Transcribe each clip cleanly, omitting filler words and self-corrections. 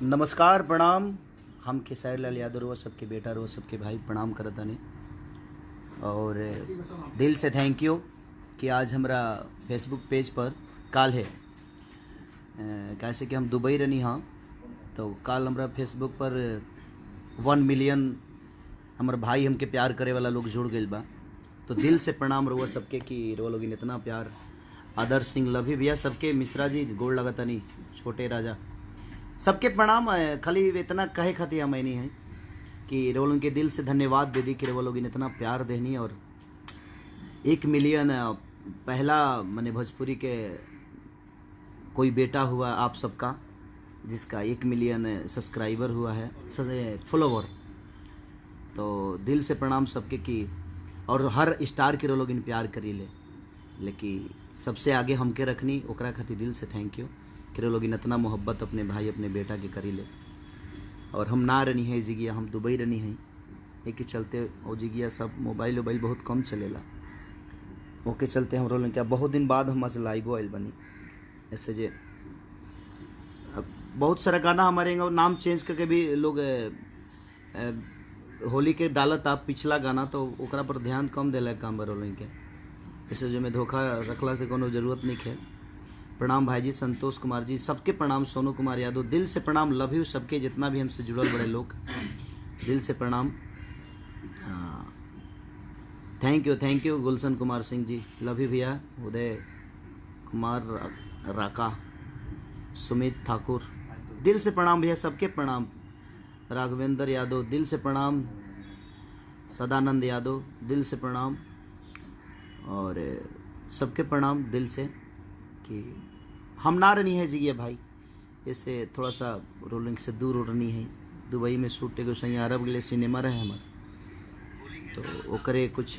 नमस्कार प्रणाम। हम खेसारी लाल यादव रो सबके बेटा रो सबके भाई प्रणाम करत हनी और दिल से थैंक यू कि आज हमारा फेसबुक पेज पर काल है कैसे कि हम दुबई रहनी हाँ तो काल हमारा फेसबुक पर 1 मिलियन हमारे भाई हमके प्यार करे वाला लोग जुड़ गए बा। तो दिल से प्रणाम रहुआ सबके कि रहुआ लोग इतना प्यार। आदर्श सिंह लभी भैया सबके मिश्रा जी गोड़ लगतनी छोटे राजा सबके प्रणाम। खाली इतना कहे खातिर मैं नहीं है कि रोल के दिल से धन्यवाद दे दी कि वो लोग इतना प्यार देनी। और 1 मिलियन पहला मैंने भोजपुरी के कोई बेटा हुआ आप सबका जिसका 1 मिलियन सब्सक्राइबर हुआ है फॉलोवर। तो दिल से प्रणाम सबके कि और हर स्टार के लोग इन प्यार करी ले लेकिन सबसे आगे हमके रखनी ओकरा खातिर दिल से थैंक यू कि लोग इतना मोहब्बत अपने भाई अपने बेटा के करी ले। और हम ना रहनी है जिगिया हम दुबई रहनी है एक के चलते और जिगिया सब मोबाइल बहुत कम चलेला ओके चलते हम रोल क्या बहुत दिन बाद हम लाइव आयल बनी ऐसे जे बहुत सारा गाना हमारे नाम चेंज करके भी लोग होली के डालत आप पिछला गाना तो ओकरा पर ध्यान कम दिला काम रोल के ऐसे जो में धोखा रखला से कोनो जरूरत नहीं है। प्रणाम भाई जी संतोष कुमार जी सबके प्रणाम। सोनू कुमार यादव दिल से प्रणाम। लव यू सबके जितना भी हमसे जुड़ल बड़े लोग दिल से प्रणाम। Thank you Gulshan Kumar Singh ji love you भैया। उदय कुमार राका सुमित ठाकुर दिल से प्रणाम भैया सबके प्रणाम। राघवेंद्र यादव दिल से प्रणाम। सदानंद यादव दिल से प्रणाम और सबके प्रणाम दिल से कि हम ना रहनी है जी भाई ऐसे थोड़ा सा रोलिंग से दूर उड़नी है। दुबई में शूट एगो सही अरब के लिए सिनेमा रहे हमार तो ओकरे कुछ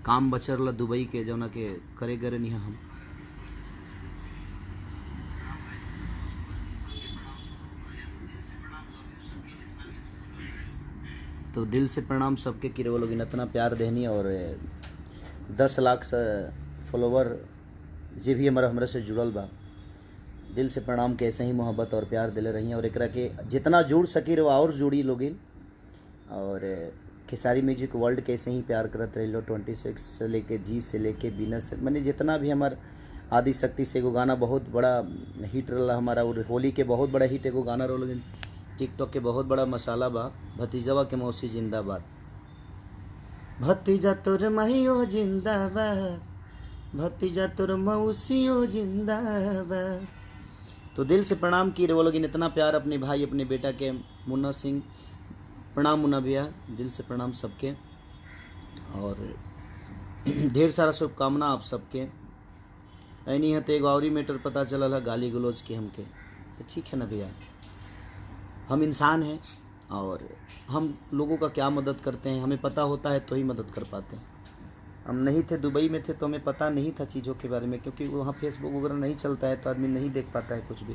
काम बचर ला दुबई के जौना के करे गए नहीं हम। तो दिल से प्रणाम सबके कि वो लोग इतना प्यार देनी और 10 लाख से फॉलोवर जे भी हमारा से जुड़ल बा दिल से प्रणाम के ऐसे ही मोहब्बत और प्यार दिले रही और एकरा के जितना जुड़ सकी रहो और जुड़ी लोगिन और खेसारी म्यूजिक वर्ल्ड के ऐसे ही प्यार करत रही लो। 26 से लेके जी से लेके बीनस मैंने जितना भी हमार आदि शक्ति से एगो गाना बहुत बड़ा हिट रहा हमारा और होली के बहुत बड़ा हिट एगो गाना रहो लोगिन टिकटॉक के बहुत बड़ा मसाला बा भतीजवा के मौसी जिंदाबाद भतीजा तोर माहियो जिंदाबाद भतीजा तोर मौसियो जिंदाबाद। तो दिल से प्रणाम की वो लोग इतना प्यार अपने भाई अपने बेटा के। मुन्ना सिंह प्रणाम मुन्ना भैया दिल से प्रणाम सबके और ढेर सारा शुभकामना आप सबके। ऐनी है तो एक और मैटर पता चला है गाली गलौज के हमके तो ठीक है ना भैया हम इंसान हैं और हम लोगों का क्या मदद करते हैं हमें पता होता है तो ही मदद कर पाते हैं। हम नहीं थे दुबई में थे तो हमें पता नहीं था चीज़ों के बारे में क्योंकि वहाँ फेसबुक वगैरह नहीं चलता है तो आदमी नहीं देख पाता है कुछ भी।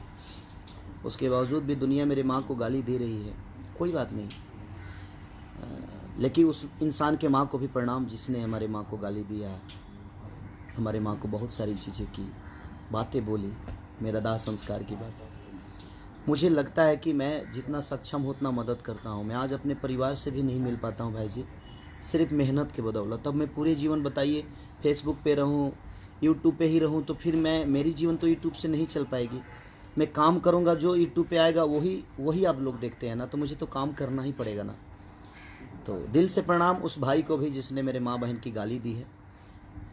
उसके बावजूद भी दुनिया मेरे माँ को गाली दे रही है कोई बात नहीं लेकिन उस इंसान के माँ को भी प्रणाम जिसने हमारे माँ को गाली दिया है हमारे माँ को बहुत सारी चीज़ें की बातें बोली मेरा दाह संस्कार की बात। मुझे लगता है कि मैं जितना सक्षम हूँ उतना मदद करता हूँ। मैं आज अपने परिवार से भी नहीं मिल पाता हूँ भाई जी सिर्फ मेहनत के बदौलत। तब मैं पूरे जीवन बताइए फेसबुक पे रहूँ यूट्यूब पे ही रहूँ तो फिर मैं मेरी जीवन तो यूट्यूब से नहीं चल पाएगी। मैं काम करूँगा जो यूट्यूब पे आएगा वही आप लोग देखते हैं ना तो मुझे तो काम करना ही पड़ेगा ना। तो दिल से प्रणाम उस भाई को भी जिसने मेरे माँ बहन की गाली दी है।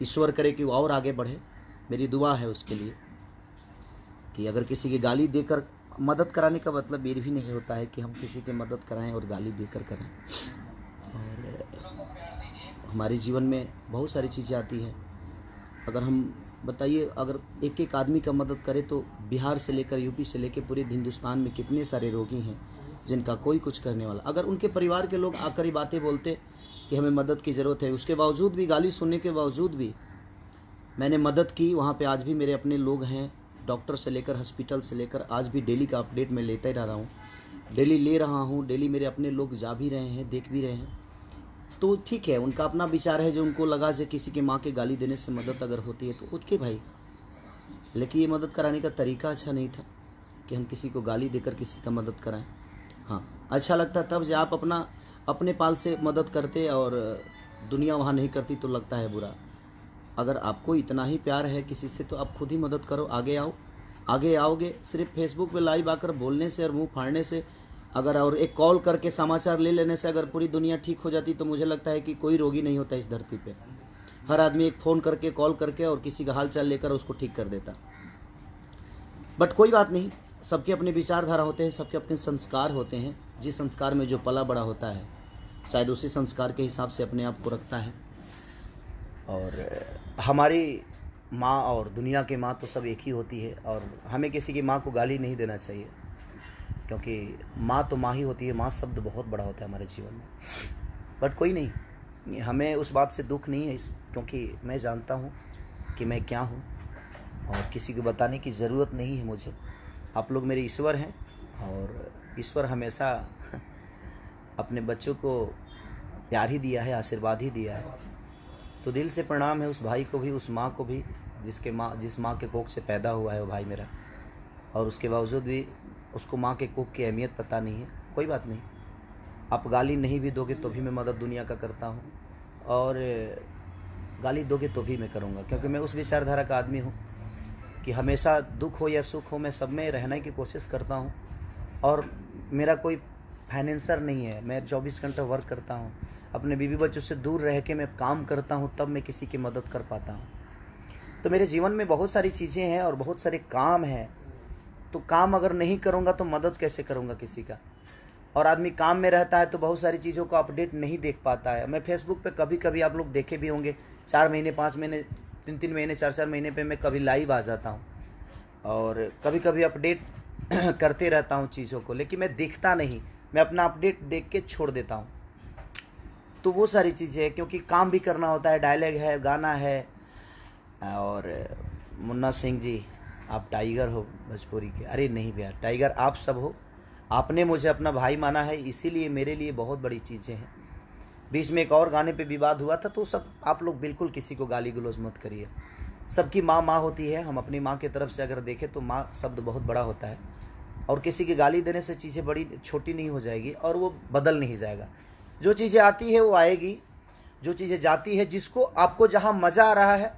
ईश्वर करे कि वो और आगे बढ़े मेरी दुआ है उसके लिए कि अगर किसी की गाली देकर मदद कराने का मतलब ये भी नहीं होता है कि हम किसी की मदद कराएं और गाली देकर करें। और हमारे जीवन में बहुत सारी चीज़ें आती हैं अगर हम बताइए अगर एक एक आदमी का मदद करें तो बिहार से लेकर यूपी से लेकर पूरे हिंदुस्तान में कितने सारे रोगी हैं जिनका कोई कुछ करने वाला। अगर उनके परिवार के लोग आकर ही बातें बोलते कि हमें मदद की ज़रूरत है उसके बावजूद भी गाली सुनने के बावजूद भी मैंने मदद की। वहाँ पे आज भी मेरे अपने लोग हैं डॉक्टर से लेकर हॉस्पिटल से लेकर आज भी डेली का अपडेट मैं लेता ही रह रहा हूँ डेली ले रहा हूँ। डेली मेरे अपने लोग जा भी रहे हैं देख भी रहे हैं तो ठीक है उनका अपना विचार है जो उनको लगा से किसी की माँ के गाली देने से मदद अगर होती है तो उसके भाई लेकिन ये मदद कराने का तरीका अच्छा नहीं था कि हम किसी को गाली देकर किसी का मदद कराएं। हाँ, अच्छा लगता तब जब आप अपने पाल से मदद करते और दुनिया वहाँ नहीं करती तो लगता है बुरा। अगर आपको इतना ही प्यार है किसी से तो आप खुद ही मदद करो, आगे आओ। आगे आओगे सिर्फ फेसबुक पे लाइव आकर बोलने से और मुंह फाड़ने से, अगर और एक कॉल करके समाचार ले लेने से अगर पूरी दुनिया ठीक हो जाती तो मुझे लगता है कि कोई रोगी नहीं होता इस धरती पे। हर आदमी एक फ़ोन करके, कॉल करके और किसी का हाल चाल लेकर उसको ठीक कर देता। बट कोई बात नहीं, सबके अपने विचारधारा होते हैं, सबके अपने संस्कार होते हैं। जिस संस्कार में जो पला बड़ा होता है शायद उसी संस्कार के हिसाब से अपने आप को रखता है। और हमारी माँ और दुनिया की माँ तो सब एक ही होती है, और हमें किसी की माँ को गाली नहीं देना चाहिए, क्योंकि माँ तो माँ ही होती है। माँ शब्द बहुत बड़ा होता है हमारे जीवन में। बट कोई नहीं, हमें उस बात से दुख नहीं है, क्योंकि मैं जानता हूँ कि मैं क्या हूँ और किसी को बताने की ज़रूरत नहीं है मुझे। आप लोग मेरे ईश्वर हैं, और ईश्वर हमेशा अपने बच्चों को प्यार ही दिया है, आशीर्वाद ही दिया है। तो दिल से प्रणाम है उस भाई को भी, उस माँ को भी जिस माँ के कोख से पैदा हुआ है वो भाई मेरा, और उसके बावजूद भी उसको माँ के कोख की अहमियत पता नहीं है। कोई बात नहीं, आप गाली नहीं भी दोगे तो भी मैं मदद दुनिया का करता हूँ, और गाली दोगे तो भी मैं करूँगा, क्योंकि मैं उस विचारधारा का आदमी हूँ कि हमेशा दुख हो या सुख हो मैं सब में रहने की कोशिश करता हूँ। और मेरा कोई फाइनेंसर नहीं है, मैं 24 घंटा वर्क करता हूँ, अपने बीवी बच्चों से दूर रह के मैं काम करता हूँ, तब मैं किसी की मदद कर पाता हूँ। तो मेरे जीवन में बहुत सारी चीज़ें हैं और बहुत सारे काम हैं, तो काम अगर नहीं करूँगा तो मदद कैसे करूँगा किसी का। और आदमी काम में रहता है तो बहुत सारी चीज़ों को अपडेट नहीं देख पाता है। मैं फेसबुक पे कभी कभी, आप लोग देखे भी होंगे, 4 महीने 5 महीने 3 महीने 4 महीने पे मैं कभी लाइव आ जाता हूँ और कभी कभी अपडेट करते रहता हूँ चीज़ों को, लेकिन मैं देखता नहीं, मैं अपना अपडेट देख के छोड़ देता हूँ। तो वो सारी चीज़ें हैं, क्योंकि काम भी करना होता है, डायलॉग है, गाना है। और मुन्ना सिंह जी, आप टाइगर हो भोजपुरी के। अरे नहीं भैया, टाइगर आप सब हो, आपने मुझे अपना भाई माना है, इसीलिए मेरे लिए बहुत बड़ी चीज़ें हैं। बीच में एक और गाने पे विवाद हुआ था, तो सब आप लोग बिल्कुल किसी को गाली गलौज मत करिए। सबकी माँ माँ होती है। हम अपनी माँ की तरफ से अगर देखें तो माँ शब्द बहुत बड़ा होता है, और किसी की गाली देने से चीज़ें बड़ी छोटी नहीं हो जाएगी और वो बदल नहीं जाएगा। जो चीज़ें आती है वो आएगी, जो चीज़ें जाती है, जिसको आपको जहाँ मज़ा आ रहा है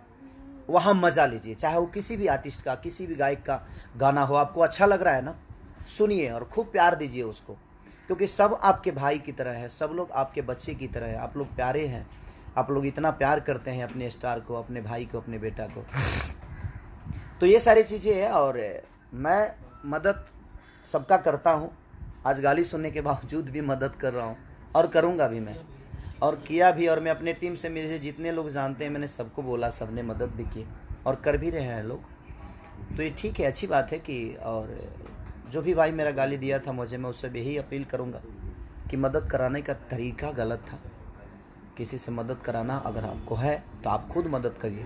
वहाँ मज़ा लीजिए। चाहे वो किसी भी आर्टिस्ट का, किसी भी गायक का गाना हो, आपको अच्छा लग रहा है ना, सुनिए और खूब प्यार दीजिए उसको, क्योंकि सब आपके भाई की तरह है, सब लोग आपके बच्चे की तरह है। आप लोग प्यारे हैं, आप लोग इतना प्यार करते हैं अपने स्टार को, अपने भाई को, अपने बेटा को। तो ये सारी चीज़ें हैं, और मैं मदद सबका करता हूँ। आज गाली सुनने के बावजूद भी मदद कर रहा हूँ और करूँगा भी मैं, और किया भी। और मैं अपने टीम से, मेरे जितने लोग जानते हैं, मैंने सबको बोला, सबने मदद भी की और कर भी रहे हैं लोग। तो ये ठीक है, अच्छी बात है कि, और जो भी भाई मेरा गाली दिया था मुझे, मैं उससे यही अपील करूँगा कि मदद कराने का तरीका गलत था। किसी से मदद कराना अगर आपको है तो आप खुद मदद करिए।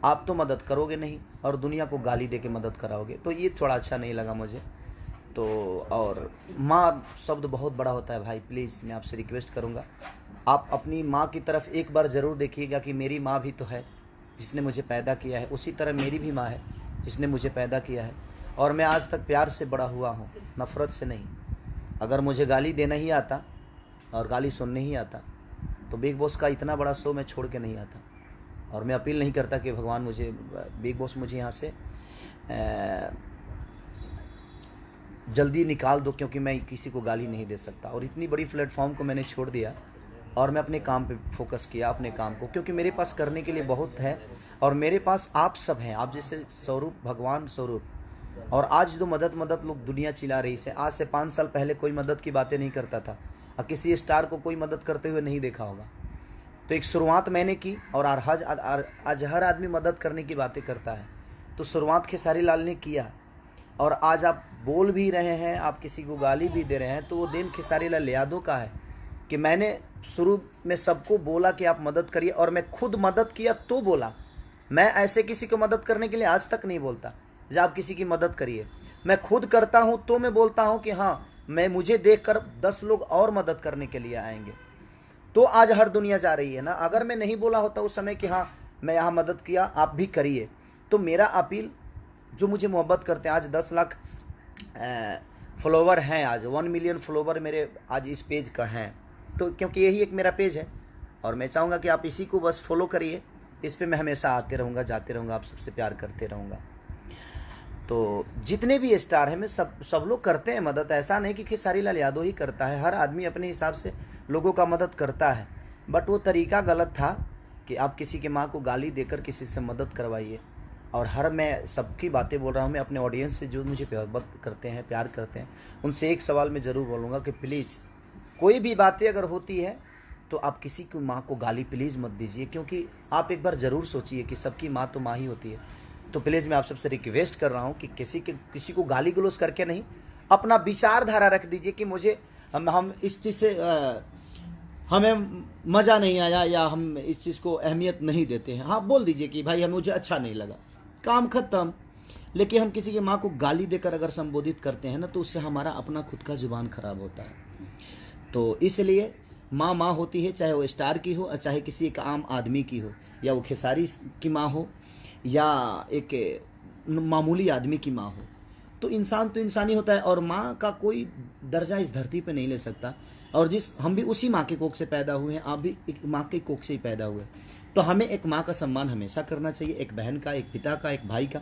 आप तो मदद करोगे नहीं और दुनिया को गाली दे के मदद कराओगे, तो ये थोड़ा अच्छा नहीं लगा मुझे। तो और माँ शब्द बहुत बड़ा होता है भाई, प्लीज़ मैं आपसे रिक्वेस्ट करूँगा, आप अपनी माँ की तरफ एक बार ज़रूर देखिएगा कि मेरी माँ भी तो है जिसने मुझे पैदा किया है, उसी तरह मेरी भी माँ है जिसने मुझे पैदा किया है। और मैं आज तक प्यार से बड़ा हुआ हूँ, नफ़रत से नहीं। अगर मुझे गाली देना ही आता और गाली सुनने ही आता तो बिग बॉस का इतना बड़ा शो मैं छोड़ के नहीं आता। और मैं अपील नहीं करता कि भगवान मुझे, बिग बॉस मुझे यहाँ से जल्दी निकाल दो, क्योंकि मैं किसी को गाली नहीं दे सकता। और इतनी बड़ी प्लेटफॉर्म को मैंने छोड़ दिया और मैं अपने काम पे फोकस किया, अपने काम को, क्योंकि मेरे पास करने के लिए बहुत है। और मेरे पास आप सब हैं, आप जैसे स्वरूप, भगवान स्वरूप। और आज जो मदद लोग दुनिया चिल्ला रही है, आज से 5 साल पहले कोई मदद की बातें नहीं करता था, और किसी स्टार को कोई मदद करते हुए नहीं देखा होगा। तो एक शुरुआत मैंने की, और आज हर आदमी मदद करने की बातें करता है। तो शुरुआत खेसारी लाल ने किया, और आज आप बोल भी रहे हैं, आप किसी को गाली भी दे रहे हैं, तो वो दिन खेसारी लाल यादव का है कि मैंने शुरू में सबको बोला कि आप मदद करिए, और मैं खुद मदद किया तो बोला। मैं ऐसे किसी को मदद करने के लिए आज तक नहीं बोलता जब आप किसी की मदद करिए। मैं खुद करता हूं तो मैं बोलता हूं कि हाँ, मुझे देखकर 10 लोग और मदद करने के लिए आएंगे। तो आज हर दुनिया जा रही है ना। अगर मैं नहीं बोला होता उस समय कि हाँ मैं यहाँ मदद किया, आप भी करिए, तो मेरा अपील, जो मुझे मोहब्बत करते हैं, आज 10 लाख फॉलोवर हैं, आज 1 मिलियन फॉलोवर मेरे आज इस पेज का हैं। तो क्योंकि यही एक मेरा पेज है और मैं चाहूँगा कि आप इसी को बस फॉलो करिए। इस पे मैं हमेशा आते रहूँगा, जाते रहूँगा, आप सबसे प्यार करते रहूँगा। तो जितने भी स्टार हैं, मैं सब लोग करते हैं मदद। ऐसा नहीं कि खेसारी लाल यादव ही करता है, हर आदमी अपने हिसाब से लोगों का मदद करता है। बट वो तरीका गलत था कि आप किसी के माँ को गाली देकर किसी से मदद करवाइए। और मैं सबकी बातें बोल रहा हूँ, मैं अपने ऑडियंस से जो मुझे मोहब्बत करते हैं, प्यार करते हैं, उनसे एक सवाल मैं ज़रूर बोलूँगा कि प्लीज़ कोई भी बातें अगर होती है तो आप किसी की माँ को गाली प्लीज़ मत दीजिए। क्योंकि आप एक बार ज़रूर सोचिए कि सबकी माँ तो माँ ही होती है। तो प्लीज़ मैं आप सबसे रिक्वेस्ट कर रहा हूँ कि किसी को गाली गलौज करके नहीं, अपना विचारधारा रख दीजिए कि मुझे हम इस चीज़ से हमें मज़ा नहीं आया या हम इस चीज़ को अहमियत नहीं देते हैं। हाँ, बोल दीजिए कि भाई हमें मुझे अच्छा नहीं लगा, काम ख़त्म। लेकिन हम किसी की माँ को गाली देकर अगर संबोधित करते हैं ना, तो उससे हमारा अपना खुद का जुबान खराब होता है। तो इसलिए माँ माँ होती है, चाहे वो स्टार की हो, चाहे किसी एक आम आदमी की हो, या वो खेसारी की माँ हो या एक मामूली आदमी की माँ हो। तो इंसान ही होता है और माँ का कोई दर्जा इस धरती पे नहीं ले सकता। और हम भी उसी माँ के कोख से पैदा हुए हैं, आप भी एक माँ के कोख से ही पैदा हुए। तो हमें एक माँ का सम्मान हमेशा करना चाहिए, एक बहन का, एक पिता का, एक भाई का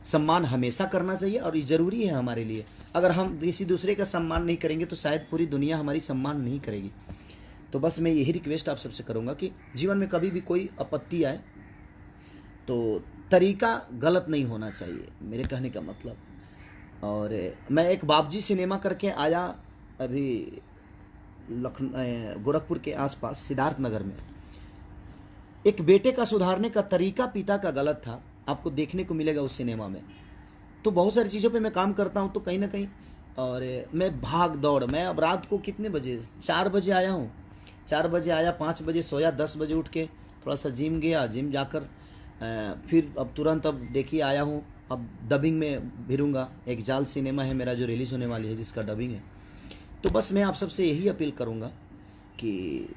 सम्मान हमेशा करना चाहिए। और ये ज़रूरी है हमारे लिए। अगर हम किसी दूसरे का सम्मान नहीं करेंगे तो शायद पूरी दुनिया हमारी सम्मान नहीं करेगी। तो बस मैं यही रिक्वेस्ट आप सबसे करूँगा कि जीवन में कभी भी कोई आपत्ति आए तो तरीका गलत नहीं होना चाहिए, मेरे कहने का मतलब। और मैं एक बाबजी सिनेमा करके आया अभी गोरखपुर के आसपास सिद्धार्थ नगर में। एक बेटे का सुधारने का तरीका पिता का गलत था, आपको देखने को मिलेगा उस सिनेमा में। तो बहुत सारी चीज़ों पे मैं काम करता हूँ, तो कहीं ना कहीं और मैं भाग दौड़, मैं अब रात को कितने बजे, 4 बजे आया हूँ, 4 बजे आया, 5 बजे सोया, 10 बजे उठ के थोड़ा सा जिम गया, जिम जाकर फिर अब तुरंत अब देखिए आया हूँ, अब डबिंग में भिड़ूंगा। एक जाल सिनेमा है मेरा जो रिलीज़ होने वाली है, जिसका डबिंग है। तो बस मैं आप सबसे यही अपील करूँगा कि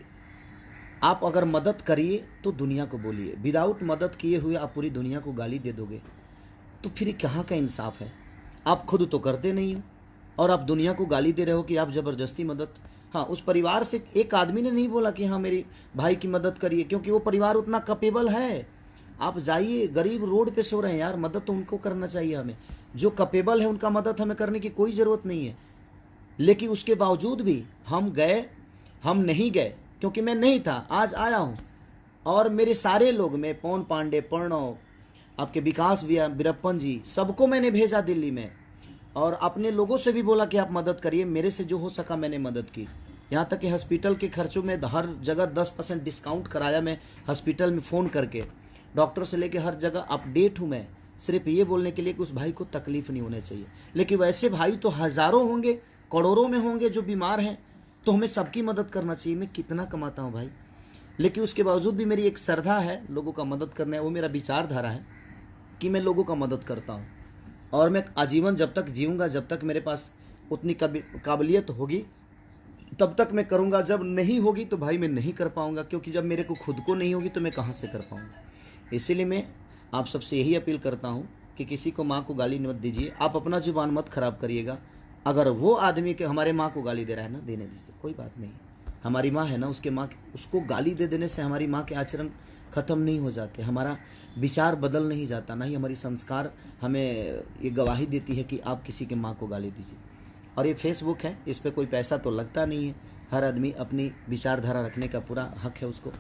आप अगर मदद करिए तो दुनिया को बोलिए। विदाउट मदद किए हुए आप पूरी दुनिया को गाली दे दोगे तो फिर कहाँ का इंसाफ है। आप खुद तो करते नहीं हो और आप दुनिया को गाली दे रहे हो कि आप ज़बरदस्ती मदद। हाँ, उस परिवार से एक आदमी ने नहीं बोला कि हाँ मेरी भाई की मदद करिए, क्योंकि वो परिवार उतना कैपेबल है। आप जाइए, गरीब रोड पे सो रहे हैं यार, मदद तो उनको करना चाहिए हमें। जो कैपेबल है उनका मदद हमें करने की कोई ज़रूरत नहीं है। लेकिन उसके बावजूद भी हम नहीं गए क्योंकि मैं नहीं था। आज आया हूँ और मेरे सारे लोग, मैं पवन पांडे, प्रणव, आपके विकास वीरप्पन जी, सबको मैंने भेजा दिल्ली में और अपने लोगों से भी बोला कि आप मदद करिए। मेरे से जो हो सका मैंने मदद की। यहाँ तक कि हॉस्पिटल के खर्चों में हर जगह 10% डिस्काउंट कराया मैं हॉस्पिटल में फ़ोन करके। डॉक्टर से लेके हर जगह अपडेट हूँ मैं, सिर्फ ये बोलने के लिए कि उस भाई को तकलीफ नहीं होनी चाहिए। लेकिन वैसे भाई तो हज़ारों होंगे, करोड़ों में होंगे जो बीमार हैं। तो हमें सबकी मदद करना चाहिए। मैं कितना कमाता हूँ भाई, लेकिन उसके बावजूद भी मेरी एक श्रद्धा है लोगों का मदद करना है। वो मेरा विचारधारा है कि मैं लोगों का मदद करता हूँ और मैं आजीवन जब तक जीऊँगा, जब तक मेरे पास उतनी काबिलियत होगी तब तक मैं करूँगा। जब नहीं होगी तो भाई मैं नहीं कर पाऊँगा, क्योंकि जब मेरे को खुद को नहीं होगी तो मैं कहाँ से कर पाऊँगा। इसीलिए मैं आप सबसे यही अपील करता हूँ कि किसी को माँ को गाली मत दीजिए। आप अपना जुबान मत खराब करिएगा। अगर वो आदमी के हमारे माँ को गाली दे रहा है ना, देने दीजिए, कोई बात नहीं। हमारी माँ है ना, उसको गाली दे देने से हमारी माँ के आचरण ख़त्म नहीं हो जाते, हमारा विचार बदल नहीं जाता, ना ही हमारी संस्कार हमें ये गवाही देती है कि आप किसी के माँ को गाली दीजिए। और ये फेसबुक है, इस पर कोई पैसा तो लगता नहीं है। हर आदमी अपनी विचारधारा रखने का पूरा हक है उसको,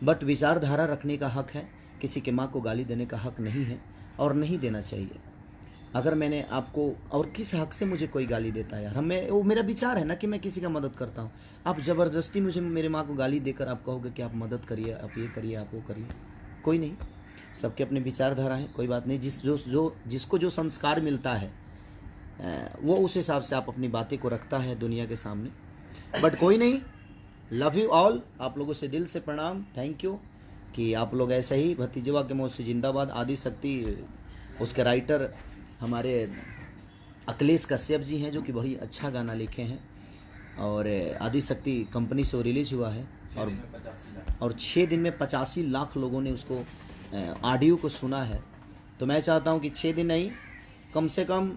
बट विचारधारा रखने का हक है, किसी के माँ को गाली देने का हक नहीं है और नहीं देना चाहिए। अगर मैंने आपको, और किस हक से मुझे कोई गाली देता है यार, वो मेरा विचार है ना कि मैं किसी का मदद करता हूँ। आप ज़बरदस्ती मुझे मेरे माँ को गाली देकर आप कहोगे कि आप मदद करिए, आप ये करिए, आप वो करिए, कोई नहीं। सबके अपने विचारधारा है, कोई बात नहीं। जिसको जो संस्कार मिलता है वो उस हिसाब से आप अपनी बातें को रखता है दुनिया के सामने। बट कोई नहीं, लव यू ऑल। आप लोगों से दिल से प्रणाम, थैंक यू कि आप लोग ऐसे ही भतीजवा के मौत से जिंदाबाद। आदि शक्ति, उसके राइटर हमारे अखिलेश कश्यप जी हैं, जो कि बड़ी अच्छा गाना लिखे हैं। और आदि शक्ति कंपनी से वो रिलीज हुआ है और 6 दिन में 85 लाख लोगों ने उसको ऑडियो को सुना है। तो मैं चाहता हूं कि 6 दिन नहीं, कम से कम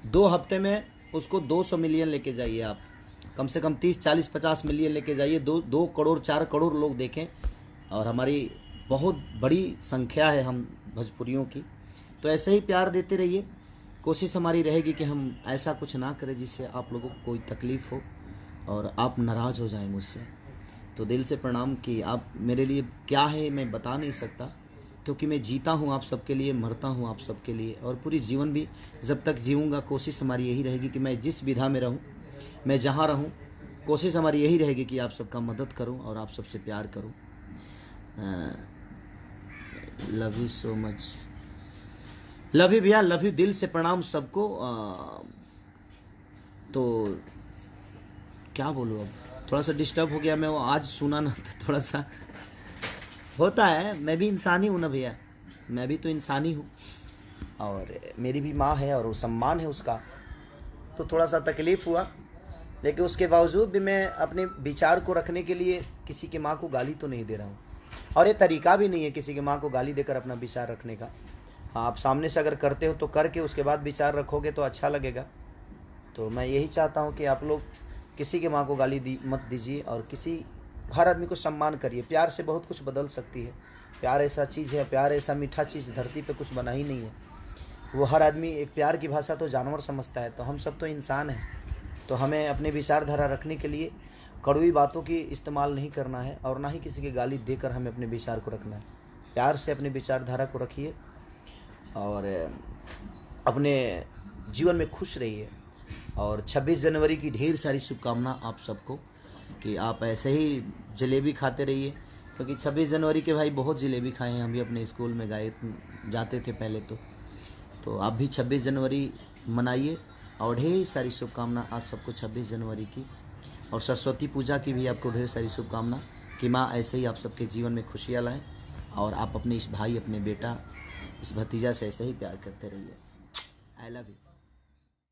2 हफ्ते में उसको 200 मिलियन लेके जाइए आप, कम से कम 30, 40, 50 मिलियन लेके जाइए, 2 करोड़ 4 करोड़ लोग देखें। और हमारी बहुत बड़ी संख्या है हम भोजपुरियों की, तो ऐसे ही प्यार देते रहिए। कोशिश हमारी रहेगी कि हम ऐसा कुछ ना करें जिससे आप लोगों को कोई तकलीफ़ हो और आप नाराज़ हो जाएं मुझसे। तो दिल से प्रणाम कि आप मेरे लिए क्या है मैं बता नहीं सकता, क्योंकि मैं जीता हूँ आप सबके लिए, मरता हूँ आप सबके लिए, और पूरी जीवन भी जब तक जीऊँगा कोशिश हमारी यही रहेगी कि मैं जिस विधा में रहूँ, मैं जहाँ रहूँ, कोशिश हमारी यही रहेगी कि आप सबका मदद करूँ और आप सबसे प्यार करूँ। Love you so much, love you भैया, लव यू, दिल से प्रणाम सबको। तो क्या बोलूँ, अब थोड़ा सा डिस्टर्ब हो गया मैं, वो आज सुना ना तो थोड़ा सा होता है। मैं भी इंसान ही हूँ ना भैया, मैं भी तो इंसान ही हूँ, और मेरी भी माँ है और वो सम्मान है उसका, तो थोड़ा सा तकलीफ़ हुआ। लेकिन उसके बावजूद भी मैं अपने विचार को रखने के लिए किसी की माँ को गाली तो नहीं दे रहा हूँ, और ये तरीका भी नहीं है किसी की माँ को गाली देकर अपना विचार रखने का। हाँ, आप सामने से अगर करते हो तो करके उसके बाद विचार रखोगे तो अच्छा लगेगा। तो मैं यही चाहता हूँ कि आप लोग किसी की माँ को गाली मत दीजिए, और हर आदमी को सम्मान करिए। प्यार से बहुत कुछ बदल सकती है, प्यार ऐसा चीज़ है, प्यार ऐसा मीठा चीज़ धरती पे कुछ बना ही नहीं है। वो हर आदमी एक प्यार की भाषा तो जानवर समझता है, तो हम सब तो इंसान हैं। तो हमें अपने विचारधारा रखने के लिए कड़वी बातों की इस्तेमाल नहीं करना है, और ना ही किसी की गाली देकर हमें अपने विचार को रखना है। प्यार से अपने विचारधारा को रखिए और अपने जीवन में खुश रहिए। और 26 जनवरी की ढेर सारी शुभकामना आप सबको, कि आप ऐसे ही जलेबी खाते रहिए, क्योंकि 26 जनवरी के भाई बहुत जलेबी खाए हैं। हम भी अपने स्कूल में जाते थे पहले तो आप भी 26 जनवरी मनाइए, और ढेर सारी शुभकामना आप सबको 26 जनवरी की। और सरस्वती पूजा की भी आपको ढेर सारी शुभकामना, कि माँ ऐसे ही आप सबके जीवन में खुशियाँ लाएँ, और आप अपने इस भाई, अपने बेटा, इस भतीजा से ऐसे ही प्यार करते रहिए। I love you.